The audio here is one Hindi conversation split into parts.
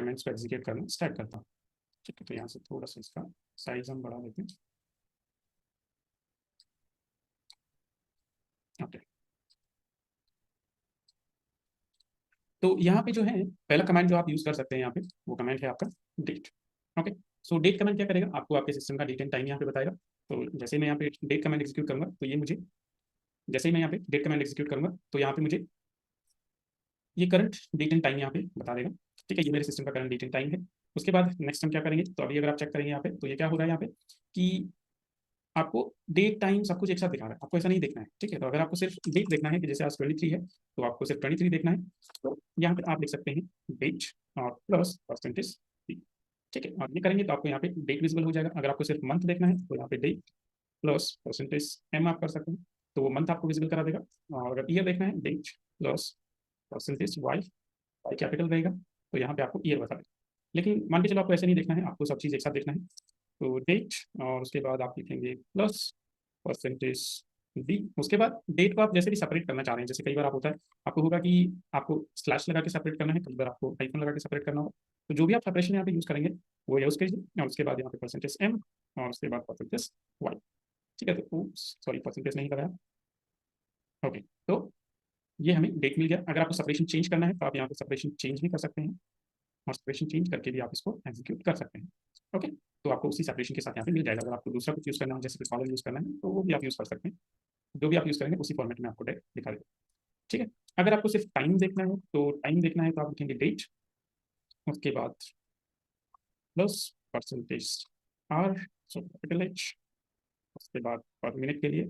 कमेंट्स को एग्जीक्यूट करना स्टार्ट करता हूँ। ठीक है, तो यहाँ से थोड़ा सा इसका साइज हम बढ़ा देते हैं। ओके, तो यहाँ पे जो है पहला कमांड जो आप यूज कर सकते हैं यहाँ पे, वो कमांड है आपका डेट। ओके, सो डेट कमांड क्या करेगा, आपको आपके सिस्टम का डेट एंड टाइम यहाँ पे बताएगा। तो जैसे ही मैं यहाँ पे डेट कमांड एग्जीक्यूट करूंगा तो ये मुझे, जैसे ही मैं यहाँ पे डेट कमांड एग्जीक्यूट करूंगा तो यहाँ पे मुझे ये करंट डेट एंड टाइम यहाँ पे बता देगा। ठीक है, ये मेरे सिस्टम का करंट डेट एंड टाइम है। उसके बाद नेक्स्ट हम क्या करेंगे, तो अभी अगर आप चेक करेंगे यहाँ पे, तो ये क्या हो रहा है यहाँ पे कि आपको डेट टाइम सब कुछ एक साथ दिखा रहा है, आपको ऐसा नहीं देखना है। ठीक है, तो अगर आपको सिर्फ डेट देखना है कि जैसे आज 23 है, तो आपको सिर्फ 23 देखना है, तो यहाँ पे आप लिख सकते हैं डेट और प्लस परसेंटेज। ठीक है, और ये करेंगे तो आपको यहाँ पे डेट विजिबल हो जाएगा। अगर आपको सिर्फ मंथ देखना है तो यहाँ पे डेट प्लस परसेंटेज एम आप कर सकते हैं, तो वो मंथ आपको विजिबल करा देगा। और अगर ईयर देखना है, date plus percentage Y, Y capital रहेगा, तो यहाँ पे आपको ईयर बता देगा। लेकिन मान के चलो आपको ऐसे नहीं देखना है, आपको सब चीज़ एक साथ देखना है, तो डेट और उसके बाद आप लिखेंगे प्लस परसेंटेज डी। उसके बाद डेट को आप जैसे भी सेपरेट करना चाह रहे हैं, जैसे कई बार आप होता है आपको होगा कि आपको स्लैश लगा के सेपरेट करना है, कई बार आपको हाइफन लगा के सेपरेट करना होगा, तो जो भी आप सेपरेशन यहाँ पे यूज करेंगे वो यूज कीजिए। और उसके बाद यहाँ पे परसेंटेज एम और उसके बाद परसेंटेज वाई। ठीक है, तो सॉरी परसेंटेज नहीं लगाया। ओके, तो ये हमें डेट मिल गया। अगर आपको सेपरेशन चेंज करना है तो आप यहाँ पे सेपरेशन चेंज भी कर सकते हैं, और सेपरेशन चेंज करके भी आप इसको एग्जीक्यूट कर सकते हैं। ओके, तो आपको उसी सेपरेशन के साथ यहाँ पे मिल जाएगा। अगर आपको दूसरा कुछ यूज़ करना है, जैसे कॉलम यूज़ करना है, तो वो भी आप यूज़ कर सकते हैं। जो भी आप यूज़ करेंगे उसी फॉर्मेट में आपको डेट दिखा देगा। ठीक है, अगर आपको सिर्फ टाइम देखना है, तो टाइम देखना है तो आप लिखेंगे डेट, उसके बाद plus percentage R, so capital H, उसके बाद पर मिनट के लिए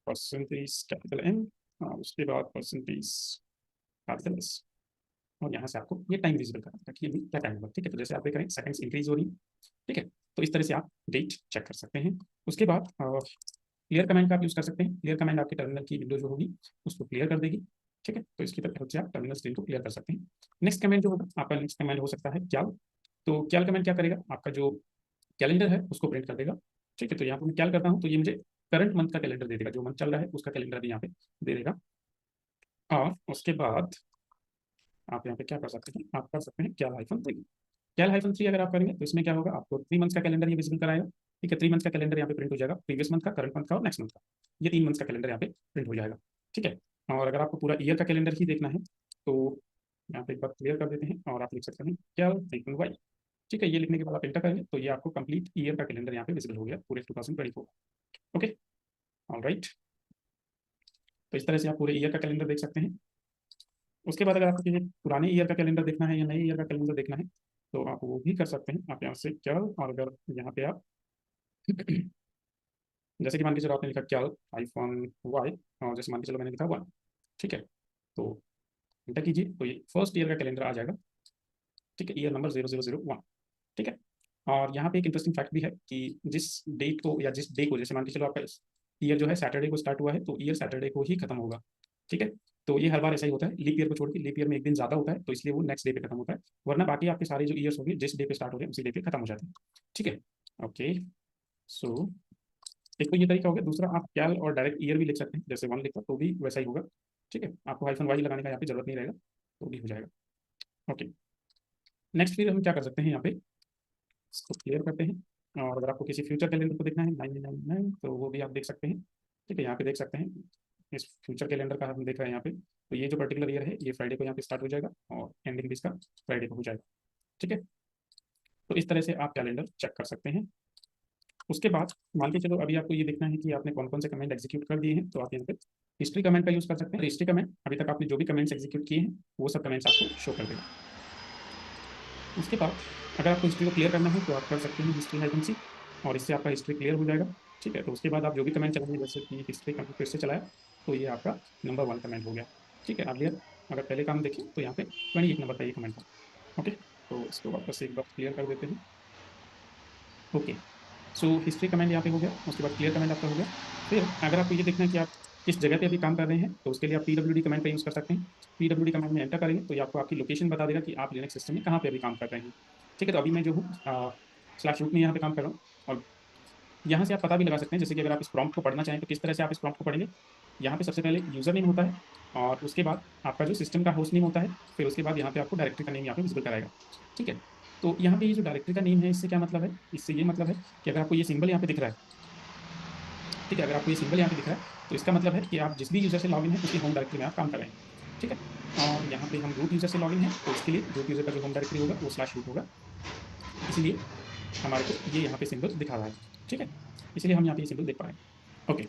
परसेंटेज कैपिटल एम, और उसके बाद परसेंटेज कैपिटल एस। और यहाँ से आपको ये टाइम विजिबल करना है कि अभी क्या टाइम होगा। ठीक है, तो जैसे आप देख रहे हैं सेकंड्स इंक्रीज हो रही है। ठीक है, तो इस तरह से आप डेट चेक कर सकते हैं। उसके बाद क्लियर कमांड का आप यूज कर सकते हैं। क्लियर कमांड आपके टर्मिनल की विंडो जो होगी उसको क्लियर कर देगी। ठीक है, तो इसकी हेल्प से आप टर्मिनल स्क्रीन को क्लियर कर सकते हैं। नेक्स्ट कमांड जो होगा आपका, नेक्स्ट कमांड हो सकता है क्याल। तो क्याल कमांड क्या करेगा, आपका जो कैलेंडर है उसको प्रिंट कर देगा। ठीक है, तो यहाँ पर मैं क्या करता हूँ, तो ये मुझे करंट मंथ का कैलेंडर दे देगा, जो मंथ चल रहा है उसका कैलेंडर भी यहाँ पे दे देगा। और उसके बाद आप यहाँ पे क्या कर सकते हैं, आप कर सकते हैं क्या हाइफन 3। कैल हाइफन 3 अगर आप करेंगे तो इसमें क्या होगा, आपको 3 मंथ्स का कैलेंडर ये विजिबल कराएगा। ठीक है, 3 मंथ्स का कैलेंडर यहाँ पे प्रिंट हो जाएगा, प्रीवियस मंथ का, करंट मंथ का और नेक्स्ट मंथ का, ये 3 मंथ्स का कैलेंडर यहाँ पे प्रिंट हो जाएगा। ठीक है, और अगर आपको पूरा ईयर का कैलेंडर ही देखना है तो यहाँ पे एक बार क्लियर कर देते हैं और आप लिख सकते हैं कैल हाइफन वाई। ठीक है, ये लिखने के बाद आप एंटर करेंगे तो ये आपको कंप्लीट ईयर का कैलेंडर यहाँ पे विजिबल हो गया, पूरे 2024। ओके, ऑल राइट, तो इस तरह से आप पूरे ईयर का कैलेंडर देख सकते हैं। उसके बाद अगर आपको किसी पुराने ईयर का कैलेंडर देखना है या नए ईयर का कैलेंडर देखना है तो आप वो भी कर सकते हैं। आप यहाँ से क्या, और अगर यहाँ पे आप जैसे कि मान के चलो आपने लिखा क्या आईफोन वाई, और जैसे मान के चलो मैंने लिखा 1। ठीक है, तो एंटर कीजिए तो ये फर्स्ट ईयर का कैलेंडर आ जाएगा। ठीक है, ईयर नंबर 0001। ठीक है, और यहाँ पे एक इंटरेस्टिंग फैक्ट भी है कि जिस डेट को या जिस डे को, जैसे मान के चलो आपका ईयर जो है सैटरडे को स्टार्ट हुआ है तो ईयर सैटरडे को ही खत्म होगा। ठीक है, तो ये हर बार ऐसा ही होता है, लीप ईयर को छोड़ के। लीप ईयर में एक दिन ज्यादा होता है तो इसलिए वो नेक्स्ट डे पे खत्म होता है, वरना बाकी आपके सारे जो ईयर्स होंगे जिस डे पे स्टार्ट हो रहे हैं उसी डे पे खत्म हो जाते हैं। ठीक है, ओके, सो एक तो ये तरीका हो गया। दूसरा, आप कैल और डायरेक्ट ईयर भी लिख सकते हैं, जैसे 1 लिखा तो भी वैसा ही होगा। ठीक है, आपको हाइफन वाई लगाने का यहाँ पे जरूरत नहीं रहेगा, तो भी हो जाएगा। ओके, नेक्स्ट फिर हम क्या कर सकते हैं, यहाँ पे इसको क्लियर करते हैं। और अगर आपको किसी फ्यूचर कैलेंडर को देखना है 999 तो वो भी आप देख सकते हैं। ठीक है, यहाँ पे देख सकते हैं इस फ्यूचर कैलेंडर का हम देख रहे हैं यहाँ पे, तो ये जो पर्टिकुलर ईयर है ये फ्राइडे को यहाँ पे स्टार्ट हो जाएगा और एंडिंग भी इसका फ्राइडे को हो जाएगा। ठीक है, तो इस तरह से आप कैलेंडर चेक कर सकते हैं। उसके बाद मान के चलो अभी आपको ये देखना है कि आपने कौन कौन से कमेंट एग्जीक्यूट कर दिए हैं, तो आप यहाँ पे हिस्ट्री कमेंट का यूज कर सकते हैं। हिस्ट्री कमेंट अभी तक आपने जो भी कमेंट्स एग्जीक्यूट किए हैं वो सब कमेंट्स आपको शो कर देगा। उसके बाद अगर आपको हिस्ट्री को क्लियर करना है तो आप कर सकते हैं हिस्ट्री हाइफन सी, और इससे आपका हिस्ट्री क्लियर हो जाएगा। ठीक है, तो उसके बाद आप जो भी कमेंट चलाएंगे, जैसे कि हिस्ट्री कमेंट फिर से चलाया तो ये आपका नंबर 1 कमेंट हो गया। ठीक है, अगले अगर पहले काम देखें तो यहाँ पे 21 नंबर का ये कमेंट था। ओके, तो इसको वापस एक बार क्लियर कर देते हैं। ओके, सो हिस्ट्री कमेंट यहाँ पे हो गया, उसके बाद क्लियर कमेंट आपका हो गया। फिर अगर आपको ये देखना है कि आप किस जगह पे अभी काम कर रहे हैं तो उसके लिए आप PWD कमेंट का यूज़ कर सकते हैं। PWD कमेंट में एंटर करेंगे तो ये आपको आपकी लोकेशन बता देगा कि आप लिनक्स सिस्टम में कहाँ पे अभी काम कर रहे हैं। ठीक है, तो अभी मैं जो हूँ स्लैश रूट में यहाँ पे काम कर रहा हूँ। और यहाँ से आप पता भी लगा सकते हैं, जैसे कि अगर आप इस प्रॉम्प्ट को पढ़ना चाहें तो किस तरह से आप इस प्रॉम्प्ट को पढ़ेंगे। यहाँ पे सबसे पहले यूजर नेम होता है, और उसके बाद आपका जो सिस्टम का होस्ट नेम होता है, फिर उसके बाद यहाँ पे आपको डायरेक्टरी का नेम यहाँ पे विजिबल कराएगा। ठीक है, तो यहाँ पे ये जो डायरेक्टरी का नेम है, इससे क्या मतलब है, इससे ये मतलब है कि अगर आपको ये सिंबल यहाँ पे दिख रहा है, ठीक है, अगर आपको ये सिंबल यहाँ पे दिख रहा है, तो इसका मतलब है कि आप जिस भी यूजर से लॉगिन है उसकी होम डायरेक्टरी में आप काम कर रहे हैं। ठीक है, और यहाँ पे हम रूट यूजर से लॉगिन है, तो इसके लिए रूट यूजर का जो होम डायरेक्टरी होगा वो /रूट होगा, इसलिए हमारे को ये यहाँ पे सिंबल दिखा रहा है। ठीक है, इसलिए हम यहाँ पे ये सिंबल देख पा रहे हैं। ओके,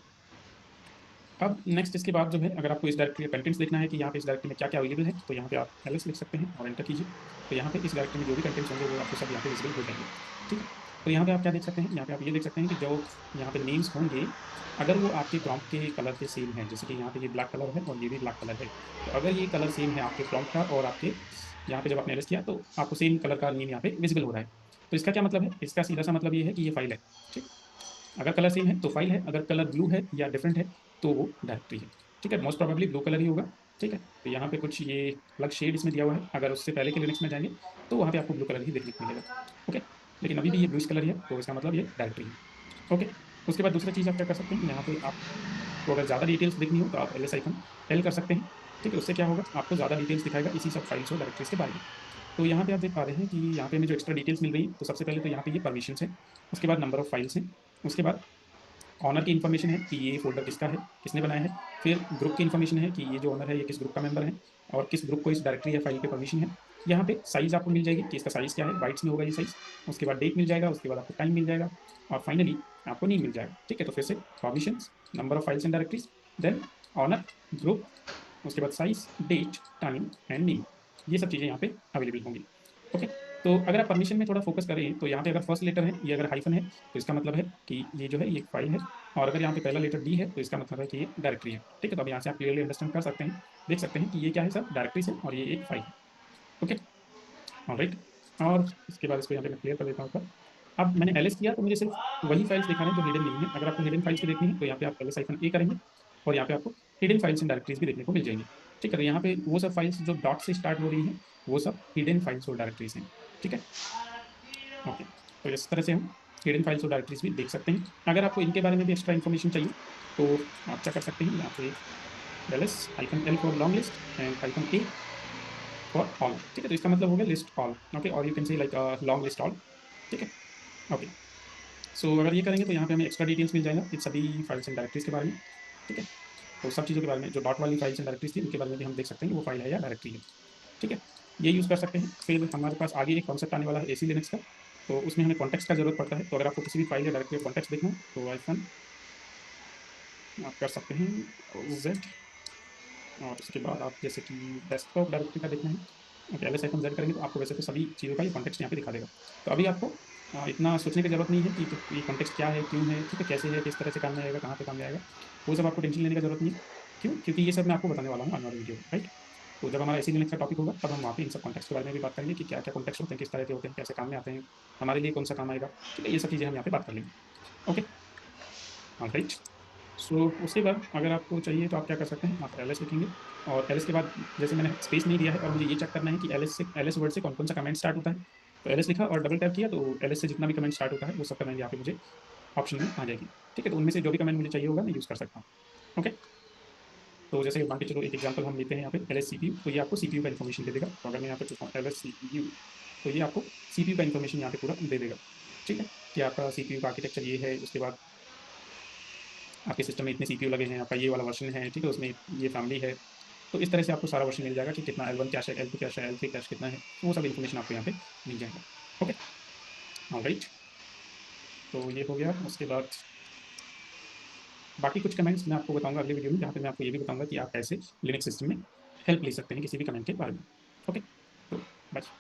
अब नेक्स्ट इसके बाद जो है, अगर आपको इस डायरेक्टरी का कंटेंट्स देखना है कि यहाँ पे इस डायरेक्टरी में क्या क्या अवेलेबल है, तो यहाँ पे आप ls लिख सकते हैं और एंटर कीजिए। तो यहाँ पे इस डायरेक्टरी में जो भी कंटेंट्स होंगे वो आपको सब यहाँ पे विजिबल हो जाएंगे। ठीक है, तो यहाँ पे आप क्या देख सकते हैं, यहाँ पे आप ये देख सकते हैं कि जो यहाँ पे नेम्स होंगे, अगर वो आपके प्रॉम्प्ट के कलर के सेम है, जैसे कि यहाँ पे ये ब्लैक कलर है और ये भी ब्लैक कलर है, तो अगर ये कलर सेम है आपके प्रॉम्प्ट का और आपके यहाँ पे जब आपने ls किया तो आपको सेम कलर का नेम यहाँ पे विजिबल हो रहा है। तो इसका क्या मतलब है, इसका सीधा सा मतलब ये है कि ये फाइल है। ठीक, अगर कलर सेम है तो फाइल है, अगर कलर ब्लू है या डिफरेंट है तो वो डायरेक्टरी है। ठीक है, मोस्ट प्रोबेबली ब्लू कलर ही होगा। ठीक है, तो यहाँ पे कुछ ये अलग शेड इसमें दिया हुआ है, अगर उससे पहले के लिनक्स में जाएंगे तो वहाँ पे आपको ब्लू कलर ही देखने को मिलेगा। ओके, लेकिन अभी भी ये ब्लूइश कलर ही है, तो इसका मतलब ये डायरेक्टरी है। ओके, उसके बाद दूसरा चीज़ आप क्या कर सकते हैं, यहाँ पे आपको अगर ज़्यादा डिटेल्स देखनी हो तो आप ls आइकन एल कर सकते हैं। ठीक है, उससे क्या होगा, आपको ज़्यादा डिटेल्स दिखाएगा इसी सब फाइल्स और डायरेक्टरीज के बारे में। तो यहाँ पे आप देख पा रहे हैं कि यहाँ पे हमें जो एक्स्ट्रा डिटेल्स मिल रही है, तो सबसे पहले तो यहाँ पे ये परमिशंस है, उसके बाद नंबर ऑफ फाइल्स हैं, उसके बाद ऑनर की इन्फॉर्मेशन है कि ये फोल्डर किसका है, किसने बनाया है, फिर ग्रुप की इन्फॉर्मेशन है कि ये जो ऑनर है ये किस ग्रुप का मेंबर है और किस ग्रुप को इस डायरेक्टरी या फाइल पे परमिशन है। यहाँ पे साइज आपको मिल जाएगी कि इसका साइज क्या है, बाइट्स में होगा ये साइज, उसके बाद डेट मिल जाएगा, उसके बाद आपको टाइम मिल जाएगा, और फाइनली आपको नेम मिल जाएगा। ठीक है, तो फिर से permission, number of files and directories, then owner, group, उसके बाद size, date, time and name, ये सब चीज़ें यहाँ पे अवेलेबल होंगी। ओके, तो अगर आप परमिशन में थोड़ा फोकस करें तो यहाँ पे अगर फर्स्ट लेटर है, ये अगर हाइफन है तो इसका मतलब है कि ये जो है ये एक फाइल है, और अगर यहाँ पे पहला लेटर डी है तो इसका मतलब है कि ये डायरेक्टरी है। ठीक है, तो अब यहाँ से आप क्लियरली अंडरस्टैंड कर सकते हैं, देख सकते हैं कि ये क्या है, सब डायरेक्टरीज है और ये एक फाइल है। ओके, ऑलराइट, और इसके बाद इसको यहाँ पे मैं क्लियर कर देता हूँ ऊपर। अब मैंने एलएस किया तो मुझे सिर्फ वही फाइल्स दिखाने जो हिडन नहीं है। अगर आपको हिडन फाइल्स भी देखनी है तो यहाँ पे आप ls-a करेंगे और यहाँ पे आपको हिडन फाइल्स एंड डायरेक्टरीज भी देखने को मिल जाएंगी। ठीक है, तो यहाँ पे वो सब फाइल्स जो डॉट से स्टार्ट हो रही हैं वो सब हिडन फाइल्स और डायरेक्टरीज हैं। ठीक है, ओके, तो इस तरह से हम हिडन फाइल्स और डायरेक्टरीज भी देख सकते हैं। अगर आपको इनके बारे में भी एक्स्ट्रा इन्फॉर्मेशन चाहिए तो आप क्या कर सकते हैं, यहाँ पे ls-l for long list and -a for all. ठीक है, तो इसका मतलब हो गया लिस्ट ऑल। ओके, और you can say like long list all. ठीक है, ओके, सो अगर ये करेंगे तो यहाँ पे हमें एक्स्ट्रा डिटेल्स मिल जाएगा इन सभी फाइल्स एंड डायरेक्टरीज के बारे में। ठीक है, तो सब चीज़ों के बारे में, जो डॉट वाली फाइल्स एंड डायरेक्टरीज थी उनके बारे में भी हम देख सकते हैं कि वो फाइल है या डायरेक्टरी है। ठीक है, ये यूज़ कर सकते हैं। फिर हमारे पास आगे एक कॉन्सेप्ट आने वाला है एसी लिनक्स का, तो उसमें हमें कॉन्टेक्स्ट का जरूरत पड़ता है। तो अगर आपको किसी भी फाइल या डायरेक्टरी का कॉन्टेक्स्ट देखना है तो आइफन आप कर सकते हैं जेड, और उसके बाद आप जैसे कि डेस्कटॉप डायरेक्टरी का देखना है, ओके, ls-z करेंगे तो आपको वैसे तो सभी चीज़ों का ये कॉन्टेक्स्ट यहाँ पे दिखा देगा। तो अभी आपको इतना सोचने की जरूरत नहीं है कि तो ये कॉन्टेक्स्ट क्या है, क्यों है, ठीक है, कैसे है, किस तरह से काम में आएगा, कहाँ पे काम में आएगा, वो सब आपको टेंशन लेने की जरूरत नहीं है। क्यों, क्योंकि ये सब मैं आपको बताने वाला हूँ आने वाले वीडियो में, राइट। तो जब हमारा इसी लिनक्स का टॉपिक होगा तब हम वहाँ पे इन सब कॉन्टेक्स्ट के बारे में भी बात करेंगे कि क्या क्या कॉन्टेक्स्ट होते हैं, किस तरह के होते हैं, कैसे काम में आते हैं, हमारे लिए कौन सा काम आएगा। ठीक है, ये सब चीज़ें हम यहाँ पे बात कर लेंगे। Okay, right. सो उसके बाद अगर आपको चाहिए तो आप क्या कर सकते हैं, आप ls लिखेंगे, और ls के बाद जैसे मैंने स्पेस नहीं दिया है और मुझे ये चेक करना है कि ls वर्ड से कौन कौन सा कमेंट स्टार्ट होता है, तो ls लिखा और डबल टैप किया तो ls से जितना भी कमेंट स्टार्ट होता है वो सब कमेंट यहाँ पे मुझे ऑप्शन में आ जाएगी। ठीक है, तो उनमें से जो भी कमेंट मुझे चाहिए होगा मैं यूज़ कर सकता हूँ। ओके, तो जैसे मान के चलो एक एग्जांपल हम लेते हैं यहाँ पे ls CPU, तो ये आपको CPU का इन्फॉर्मेशन दे देगा। तो अगर मैं यहाँ पे पूछता हूँ ls CPU, तो ये आपको CPU का इन्फॉर्मेशन यहाँ पे पूरा दे देगा। ठीक है, कि आपका CPU का आर्किटेक्चर ये है, उसके बाद आपके सिस्टम में इतने सीपीयू लगे हैं, आपका ये वाला वर्जन है, ठीक है, उसमें ये फैमिली है। तो इस तरह से आपको सारा वर्जन मिल जाएगा कि कितना L1 कैश है, L2 कैश है, L3 कैश कितना है, तो वो सब इन्फॉर्मेशन आपको यहाँ पे मिल जाएगा। ओके, ऑलराइट, तो ये हो गया। उसके बाद बाकी कुछ कमेंट्स मैं आपको बताऊंगा अगले वीडियो में, जहाँ पे मैं आपको ये भी बताऊंगा कि आप कैसे लिनक्स सिस्टम में हेल्प ले सकते हैं किसी भी कमेंट के बारे में। ओके, तो बस।